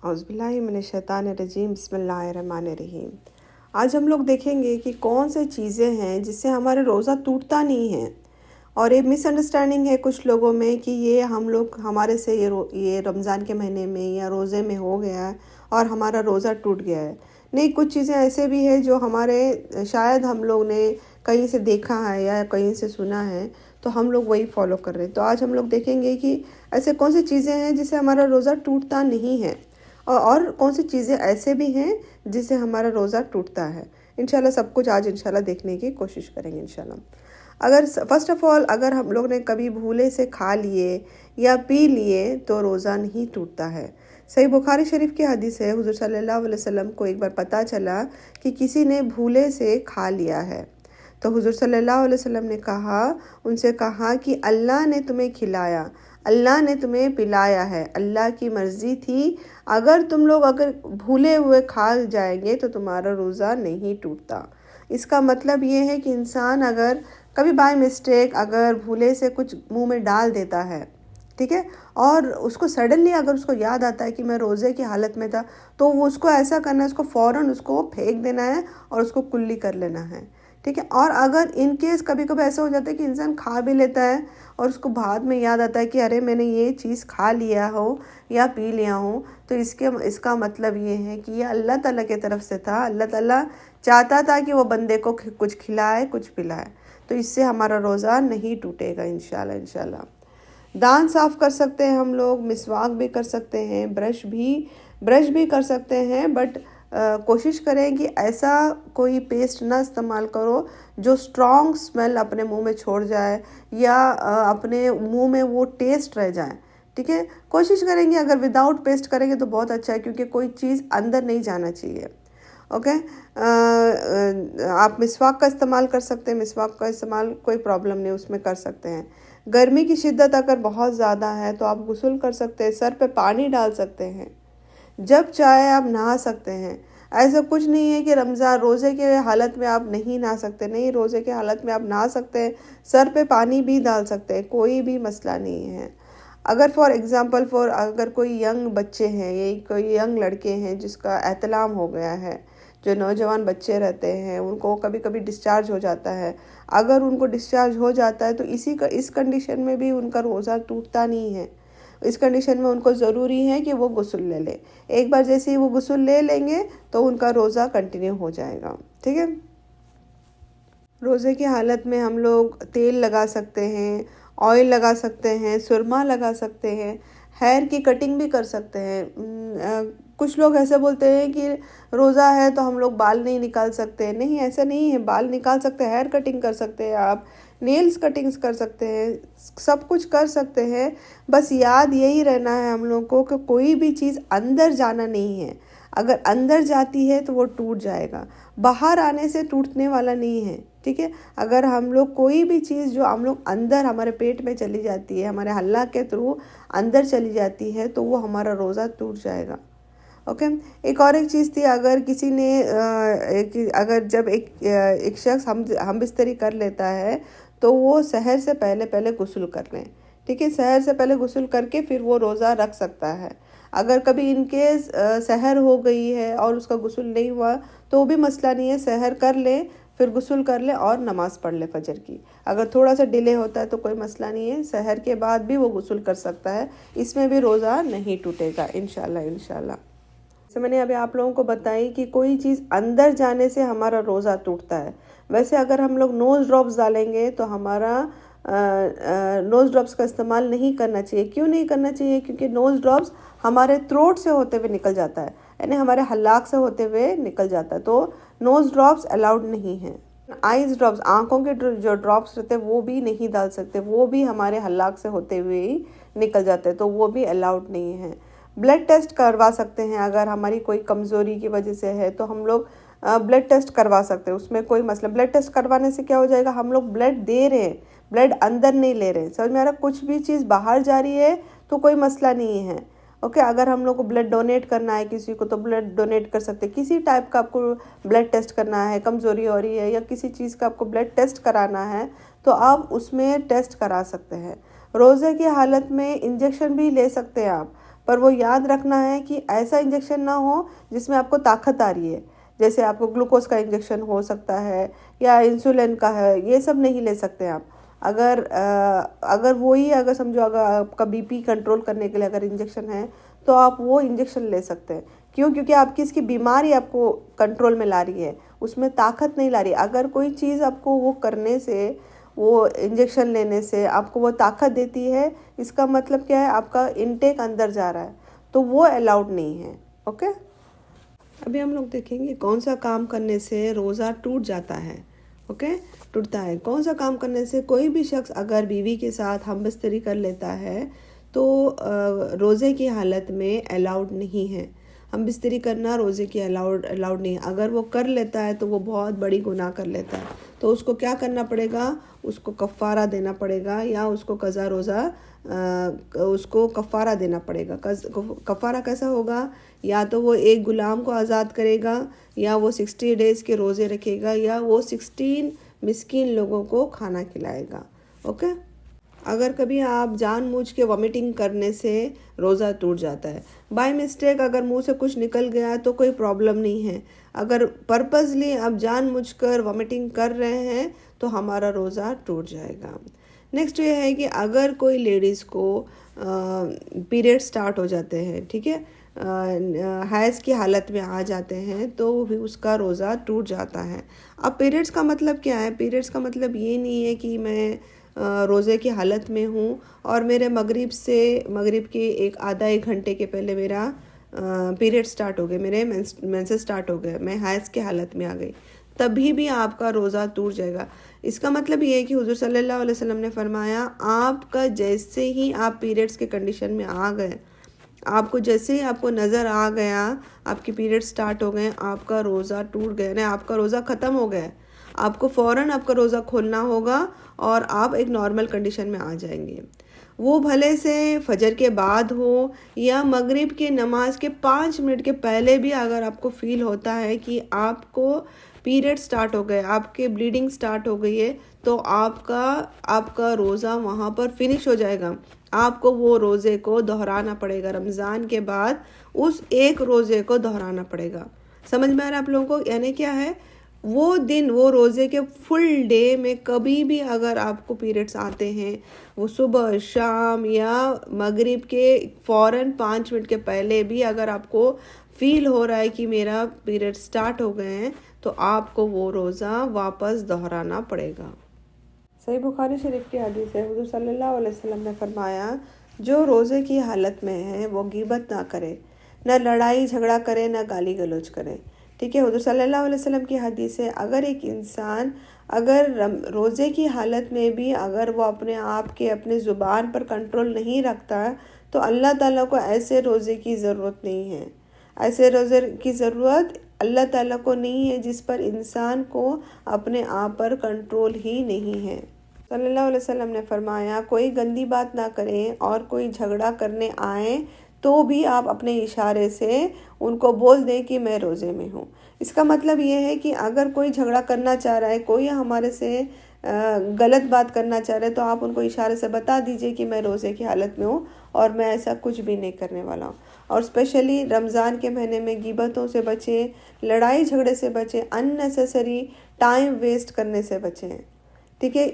औज़ुबिल्लाहिमिनश्शैतानिर्रजीम बिस्मिल्लाहिर्रहमानिर्रहीम। आज हम लोग देखेंगे कि कौन से चीज़ें हैं जिससे हमारे रोज़ा टूटता नहीं है। और एक मिसअंडरस्टैंडिंग है कुछ लोगों में कि ये हम लोग हमारे से ये रमज़ान के महीने में या रोज़े में हो गया है और हमारा रोज़ा टूट गया है। नहीं, कुछ चीज़ें ऐसे भी है जो हमारे शायद हम लोग ने कहीं से देखा है या कहीं से सुना है, तो हम लोग वही फॉलो कर रहे हैं। तो आज हम लोग देखेंगे कि ऐसे कौन सी चीज़ें हैं जिससे हमारा रोज़ा टूटता नहीं है और कौन सी चीज़ें ऐसे भी हैं जिससे हमारा रोज़ा टूटता है। इंशाल्लाह सब कुछ आज इंशाल्लाह देखने की कोशिश करेंगे इंशाल्लाह। अगर फ़र्स्ट ऑफ़ ऑल अगर हम लोग ने कभी भूले से खा लिए या पी लिए तो रोज़ा नहीं टूटता है। सही बुखारी शरीफ की हदीस है, हुज़ूर सल्लल्लाहु अलैहि वसल्लम को एक बार पता चला कि किसी ने भूले से खा लिया है। तो हुज़ूर सल्लल्लाहु अलैहि वसल्लम ने उनसे कहा कि अल्लाह ने तुम्हें खिलाया, अल्लाह ने तुम्हें पिलाया है, अल्लाह की मर्ज़ी थी। अगर तुम लोग भूले हुए खा जाएंगे तो तुम्हारा रोज़ा नहीं टूटता। इसका मतलब ये है कि इंसान अगर कभी बाय मिस्टेक अगर भूले से कुछ मुंह में डाल देता है, ठीक है, और उसको सडनली अगर उसको याद आता है कि मैं रोज़े की हालत में था, तो वो उसको ऐसा करना है, उसको फ़ौरन उसको फेंक देना है और उसको कुल्ली कर लेना है, ठीक है। और अगर इन केस कभी कभी ऐसा हो जाता है कि इंसान खा भी लेता है और उसको बाद में याद आता है कि अरे मैंने ये चीज़ खा लिया हो या पी लिया हो, तो इसका मतलब ये है कि ये अल्लाह ताला की तरफ से था। अल्लाह ताला चाहता था कि वो बंदे को कुछ खिलाए कुछ पिलाए, तो इससे हमारा रोज़ा नहीं टूटेगा इंशाल्लाह। दांत साफ़ कर सकते हैं हम लोग, मिसवाक भी कर सकते हैं, ब्रश भी कर सकते हैं, बट कोशिश करें कि ऐसा कोई पेस्ट ना इस्तेमाल करो जो स्ट्रॉन्ग स्मेल अपने मुंह में छोड़ जाए या अपने मुंह में वो टेस्ट रह जाए, ठीक है। कोशिश करेंगे अगर विदाउट पेस्ट करेंगे तो बहुत अच्छा है, क्योंकि कोई चीज़ अंदर नहीं जाना चाहिए। ओके, आप मिसवाक का इस्तेमाल कर सकते हैं, मिसवाक का इस्तेमाल कोई प्रॉब्लम नहीं, उसमें कर सकते हैं। गर्मी की शिद्दत अगर बहुत ज़्यादा है तो आप गुस्ल कर सकते हैं, सर पे पानी डाल सकते हैं, जब चाहे आप नहा सकते हैं। ऐसा कुछ नहीं है कि रमज़ान रोज़े के हालत में आप नहीं नहा सकते, नहीं, रोज़े के हालत में आप नहा सकते हैं, सर पे पानी भी डाल सकते हैं, कोई भी मसला नहीं है। अगर फॉर एग्ज़ाम्पल अगर कोई यंग बच्चे हैं या कोई यंग लड़के हैं जिसका एहतलाम हो गया है, जो नौजवान बच्चे रहते हैं, उनको कभी कभी डिस्चार्ज हो जाता है। अगर उनको डिस्चार्ज हो जाता है तो इस कंडीशन में भी उनका रोज़ा टूटता नहीं है। इस कंडीशन में उनको ज़रूरी है कि वो गुस्ल ले ले। एक बार जैसे ही वो गुस्ल ले लेंगे तो उनका रोज़ा कंटिन्यू हो जाएगा, ठीक है। रोज़े की हालत में हम लोग तेल लगा सकते हैं, ऑयल लगा सकते हैं, सुरमा लगा सकते हैं, हेयर की कटिंग भी कर सकते हैं। कुछ लोग ऐसे बोलते हैं कि रोज़ा है तो हम लोग बाल नहीं निकाल सकते। नहीं, ऐसा नहीं है, बाल निकाल सकते हैं, हेयर कटिंग कर सकते हैं, आप नेल्स कटिंग्स कर सकते हैं, सब कुछ कर सकते हैं। बस याद यही रहना है हम लोग को कि कोई भी चीज़ अंदर जाना नहीं है। अगर अंदर जाती है तो वो टूट जाएगा, बाहर आने से टूटने वाला नहीं है, ठीक है। अगर हम लोग कोई भी चीज़ जो हम लोग अंदर हमारे पेट में चली जाती है, हमारे हल्ला के थ्रू अंदर चली जाती है, तो वो हमारा रोज़ा टूट जाएगा। ओके, एक और एक चीज़ थी, अगर किसी ने अगर जब एक शख्स हम बिस्तरी कर लेता है तो वो सहर से पहले गुस्ल कर लें, ठीक है। सहर से पहले गुस्ल करके फिर वो रोज़ा रख सकता है। अगर कभी इनकेस सहर हो गई है और उसका गुस्ल नहीं हुआ तो वो भी मसला नहीं है, सहर कर ले, फिर गुस्ल कर ले और नमाज़ पढ़ ले फजर की। अगर थोड़ा सा डिले होता है तो कोई मसला नहीं है, सहर के बाद भी वो गुस्ल कर सकता है, इसमें भी रोज़ा नहीं टूटेगा इंशाल्लाह। जैसे मैंने अभी आप लोगों को बताई कि कोई चीज़ अंदर जाने से हमारा रोज़ा टूटता है। वैसे अगर हम लोग नोज़ ड्रॉप्स डालेंगे तो हमारा नोज़ ड्रॉप्स का इस्तेमाल नहीं करना चाहिए। क्यों नहीं करना चाहिए? क्योंकि नोज़ ड्रॉप्स हमारे थ्रोट से होते हुए निकल जाता है, यानी हमारे हलाक से होते हुए निकल जाता है, तो नोज़ ड्रॉप्स अलाउड नहीं है। आइज़ ड्रॉप्स, आँखों के जो ड्रॉप्स रहते हैं वो भी नहीं डाल सकते, वो भी हमारे हलाक से होते हुए ही निकल जाते हैं, तो वो भी अलाउड नहीं है। ब्लड टेस्ट करवा सकते हैं, अगर हमारी कोई कमज़ोरी की वजह से है तो हम लोग ब्लड टेस्ट करवा सकते हैं, उसमें कोई मसला। ब्लड टेस्ट करवाने से क्या हो जाएगा, हम लोग ब्लड दे रहे हैं, ब्लड अंदर नहीं ले रहे हैं। समझ में आ रहा? कुछ भी चीज़ बाहर जा रही है तो कोई मसला नहीं है। ओके, अगर हम लोग को ब्लड डोनेट करना है किसी को तो ब्लड डोनेट कर सकते हैं। किसी टाइप का आपको ब्लड टेस्ट करना है, कमज़ोरी हो रही है या किसी चीज़ का आपको ब्लड टेस्ट कराना है तो आप उसमें टेस्ट करा सकते हैं। रोज़े की हालत में इंजेक्शन भी ले सकते हैं आप, पर वो याद रखना है कि ऐसा इंजेक्शन ना हो जिसमें आपको ताकत आ रही है, जैसे आपको ग्लूकोज का इंजेक्शन हो सकता है या इंसुलिन का है, ये सब नहीं ले सकते आप। अगर वही अगर समझो अगर आपका बीपी कंट्रोल करने के लिए अगर इंजेक्शन है तो आप वो इंजेक्शन ले सकते हैं। क्यों? क्योंकि आपकी इसकी बीमारी आपको कंट्रोल में ला रही है, उसमें ताकत नहीं ला रही। अगर कोई चीज़ आपको वो करने से, वो इंजेक्शन लेने से आपको वो ताकत देती है, इसका मतलब क्या है, आपका इनटेक अंदर जा रहा है, तो वो अलाउड नहीं है। ओके, अभी हम लोग देखेंगे कौन सा काम करने से रोज़ा टूट जाता है। ओके, टूटता है कौन सा काम करने से। कोई भी शख्स अगर बीवी के साथ हमबिस्तरी कर लेता है तो रोज़े की हालत में अलाउड नहीं है। हमबिस्तरी करना रोज़े की अलाउड नहीं है। अगर वो कर लेता है तो वो बहुत बड़ी गुनाह कर लेता है, तो उसको क्या करना पड़ेगा, उसको कफ़ारा देना पड़ेगा या उसको कज़ा रोज़ा उसको कफ़ारा देना पड़ेगा। कफ़ारा कैसा होगा, या तो वो एक गुलाम को आज़ाद करेगा, या वो 60 डेज़ के रोज़े रखेगा, या वो 16 मिस्कीन लोगों को खाना खिलाएगा। ओके, अगर कभी आप जानबूझ के वॉमिटिंग करने से रोज़ा टूट जाता है, बाय मिस्टेक अगर मुंह से कुछ निकल गया तो कोई प्रॉब्लम नहीं है। अगर पर्पसली आप जानबूझकर वॉमिटिंग कर रहे हैं तो हमारा रोज़ा टूट जाएगा। नेक्स्ट ये है कि अगर कोई लेडीज़ को पीरियड स्टार्ट हो जाते हैं, ठीक है, हैज़ की हालत में आ जाते हैं, तो भी उसका रोज़ा टूट जाता है। अब पीरियड्स का मतलब क्या है? पीरियड्स का मतलब ये नहीं है कि मैं रोज़े की हालत में हूँ और मेरे मगरिब के आधा एक घंटे के पहले मेरा पीरियड स्टार्ट हो गए, मेरे मेंसेस स्टार्ट हो गए, मैं हैज़ की हालत में आ गई, तभी भी आपका रोज़ा टूट जाएगा। इसका मतलब ये है कि हुज़ूर सल्लल्लाहु अलैहि वसल्लम ने फरमाया, आपका जैसे ही आप पीरियड्स के कंडीशन में आ गए, आपको जैसे ही आपको नज़र आ गया आपके पीरियड स्टार्ट हो गए, आपका रोज़ा टूट गया, ना आपका रोज़ा ख़त्म हो गया, आपको फ़ौरन आपका रोज़ा खोलना होगा और आप एक नॉर्मल कंडीशन में आ जाएंगे। वो भले से फजर के बाद हो या मगरिब के नमाज के 5 मिनट के पहले भी अगर आपको फ़ील होता है कि आपको पीरियड स्टार्ट हो गए, आपके ब्लीडिंग स्टार्ट हो गई है, तो आपका रोज़ा वहाँ पर फिनिश हो जाएगा। आपको वो रोज़े को दोहराना पड़ेगा, रमज़ान के बाद उस एक रोज़े को दोहराना पड़ेगा। समझ में आ रहा है आप लोगों को? यानी क्या है, वो दिन, वो रोज़े के फुल डे में कभी भी अगर आपको पीरियड्स आते हैं, वो सुबह शाम या मगरिब के फ़ौरन 5 मिनट के पहले भी अगर आपको फ़ील हो रहा है कि मेरा पीरियड स्टार्ट हो गए हैं, तो आपको वो रोज़ा वापस दोहराना पड़ेगा। सही बुखारी शरीफ की हदीस है, हुज़ूर सल्लल्लाहु अलैहि वसल्लम ने फरमाया, जो रोज़े की हालत में है वो गिबत ना करे, न लड़ाई झगड़ा करे, न गाली गलौज करे। ठीक है, हुज़ूर सल्लल्लाहु अलैहि वसल्लम की हदीस है, अगर एक इंसान अगर रोज़े की हालत में भी अगर वो अपने आप के अपने ज़ुबान पर कंट्रोल नहीं रखता तो अल्लाह ताला को ऐसे रोज़े की ज़रूरत नहीं है। ऐसे रोज़े की ज़रूरत अल्लाह ताला को नहीं है जिस पर इंसान को अपने आप पर कंट्रोल ही नहीं है। सल्लल्लाहु अलैहि वसल्लम ने फरमाया, कोई गंदी बात ना करें और कोई झगड़ा करने आए तो भी आप अपने इशारे से उनको बोल दें कि मैं रोज़े में हूँ। इसका मतलब ये है कि अगर कोई झगड़ा करना चाह रहा है, कोई हमारे से गलत बात करना चाह रहे हैं, तो आप उनको इशारे से बता दीजिए कि मैं रोज़े की हालत में हूँ और मैं ऐसा कुछ भी नहीं करने वाला हूँ। और स्पेशली रमज़ान के महीने में गिबतों से बचें, लड़ाई झगड़े से बचें, अननेसेसरी टाइम वेस्ट करने से बचें। ठीक है,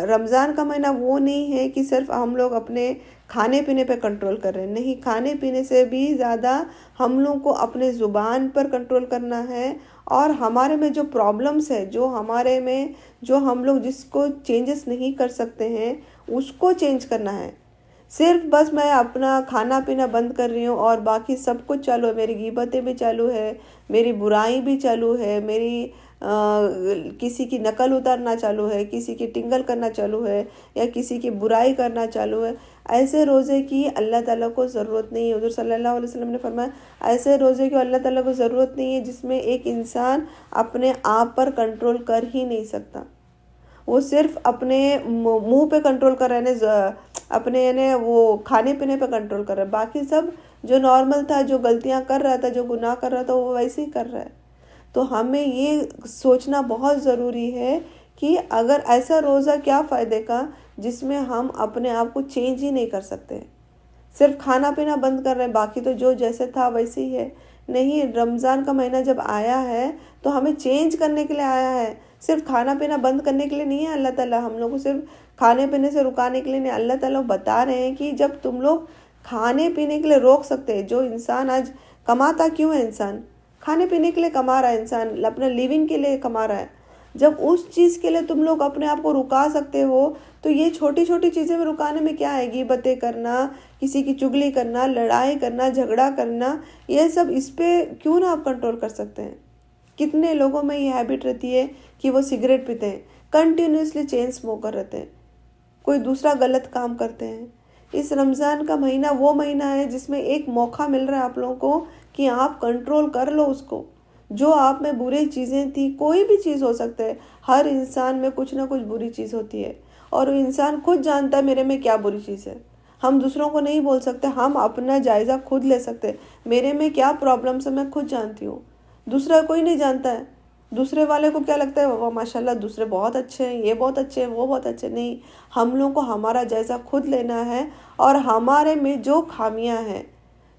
रमज़ान का महीना वो नहीं है कि सिर्फ हम लोग अपने खाने पीने पे कंट्रोल कर रहे हैं, नहीं, खाने पीने से भी ज़्यादा हम लोग को अपने ज़ुबान पर कंट्रोल करना है और हमारे में जो प्रॉब्लम्स है, जो हमारे में जो हम लोग जिसको चेंजेस नहीं कर सकते हैं उसको चेंज करना है। सिर्फ बस मैं अपना खाना पीना बंद कर रही हूँ और बाकी सब कुछ चालू है, मेरी गीबतें भी चालू है, मेरी बुराई भी चालू है, मेरी किसी की नकल उतारना चालू है, किसी की टिंगल करना चालू है या किसी की बुराई करना चालू है, ऐसे रोज़े की अल्लाह ताला को ज़रूरत नहीं है। हुज़ूर सल्लल्लाहु अलैहि वसल्लम ने फरमाया, ऐसे रोज़े की अल्लाह ताला को ज़रूरत नहीं है जिसमें एक इंसान अपने आप पर कंट्रोल कर ही नहीं सकता। वो सिर्फ अपने मुंह पे कंट्रोल कर रहे हैं, अपने यानी वो खाने पीने पे कंट्रोल कर रहा है, बाकी सब जो नॉर्मल था, जो गलतियां कर रहा था, जो गुनाह कर रहा था, वो वैसे ही कर रहा है। तो हमें ये सोचना बहुत ज़रूरी है कि अगर ऐसा रोज़ा क्या फ़ायदे का जिसमें हम अपने आप को चेंज ही नहीं कर सकते। सिर्फ खाना पीना बंद कर रहे हैं, बाकी तो जो जैसे था वैसे ही है। नहीं, रमज़ान का महीना जब आया है तो हमें चेंज करने के लिए आया है, सिर्फ खाना पीना बंद करने के लिए नहीं है। अल्लाह ताला हम लोग को सिर्फ खाने पीने से रुकाने के लिए नहीं, अल्लाह ताला बता रहे हैं कि जब तुम लोग खाने पीने के लिए रोक सकते हैं, जो इंसान आज कमाता क्यों है, इंसान खाने पीने के लिए कमा रहा है, इंसान अपने लिविंग के लिए कमा रहा है, जब उस चीज़ के लिए तुम लोग अपने आप को रुका सकते हो तो ये छोटी छोटी चीज़ें में रुकाने में क्या है? गिबतें करना, किसी की चुगली करना, लड़ाई करना, झगड़ा करना, ये सब इस पे क्यों ना आप कंट्रोल कर सकते हैं। कितने लोगों में ये हैबिट रहती है कि वो सिगरेट पीते हैं, कंटिन्यूसली चेन स्मोकर रहते हैं, कोई दूसरा गलत काम करते हैं। इस रमज़ान का महीना वो महीना है जिसमें एक मौका मिल रहा है आप लोगों को कि आप कंट्रोल कर लो उसको। जो आप में बुरी चीज़ें थी, कोई भी चीज़ हो सकता है, हर इंसान में कुछ ना कुछ बुरी चीज़ होती है और इंसान खुद जानता है मेरे में क्या बुरी चीज़ है। हम दूसरों को नहीं बोल सकते, हम अपना जायज़ा खुद ले सकते। मेरे में क्या प्रॉब्लम्स है मैं खुद जानती हूँ, दूसरा कोई नहीं जानता है। दूसरे वाले को क्या लगता है, वाह माशाल्लाह दूसरे बहुत अच्छे हैं, ये बहुत अच्छे हैं, वो बहुत अच्छे। नहीं, हम लोग को हमारा जायज़ा खुद लेना है और हमारे में जो खामियां हैं,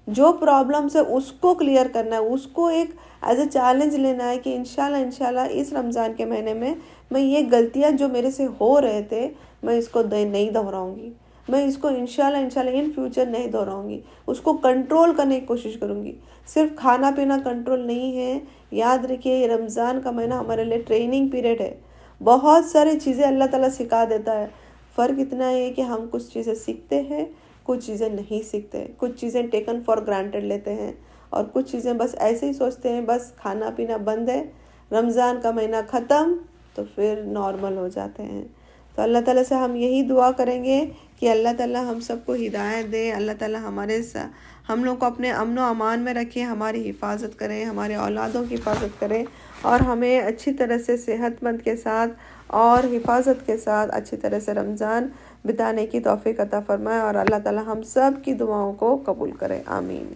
जो प्रॉब्लम्स है उसको क्लियर करना है, उसको एक एज ए चैलेंज लेना है कि इंशाल्लाह इस रमज़ान के महीने में मैं ये गलतियां जो मेरे से हो रहे थे मैं इसको नहीं दोहराऊंगी, मैं इसको इंशाल्लाह इन फ्यूचर नहीं दोहराऊंगी, उसको कंट्रोल करने की कोशिश करूंगी। सिर्फ खाना पीना कंट्रोल नहीं है, याद रखिए ये रमज़ान का महीना हमारे लिए ट्रेनिंग पीरियड है। बहुत सारी चीज़ें अल्लाह ताला सिखा देता है, फ़र्क इतना है कि हम कुछ चीज़ें सीखते हैं, कुछ चीज़ें नहीं सीखते, कुछ चीज़ें टेकन फॉर ग्रांटेड लेते हैं और कुछ चीज़ें बस ऐसे ही सोचते हैं बस खाना पीना बंद है, रमज़ान का महीना ख़त्म तो फिर नॉर्मल हो जाते हैं। तो अल्लाह ताला से हम यही दुआ करेंगे कि अल्लाह ताला हम सबको हिदायत दे, अल्लाह ताला हम लोग को अपने अमन व अमान में रखें, हमारी हिफाजत करें, हमारे औलादों की हिफाजत करें और हमें अच्छी तरह से सेहतमंद के साथ और हिफाजत के साथ अच्छी तरह से रमज़ान बिताने की तौफीक अता फरमाए और अल्लाह ताला हम सब की दुआओं को कबूल करे। आमीन।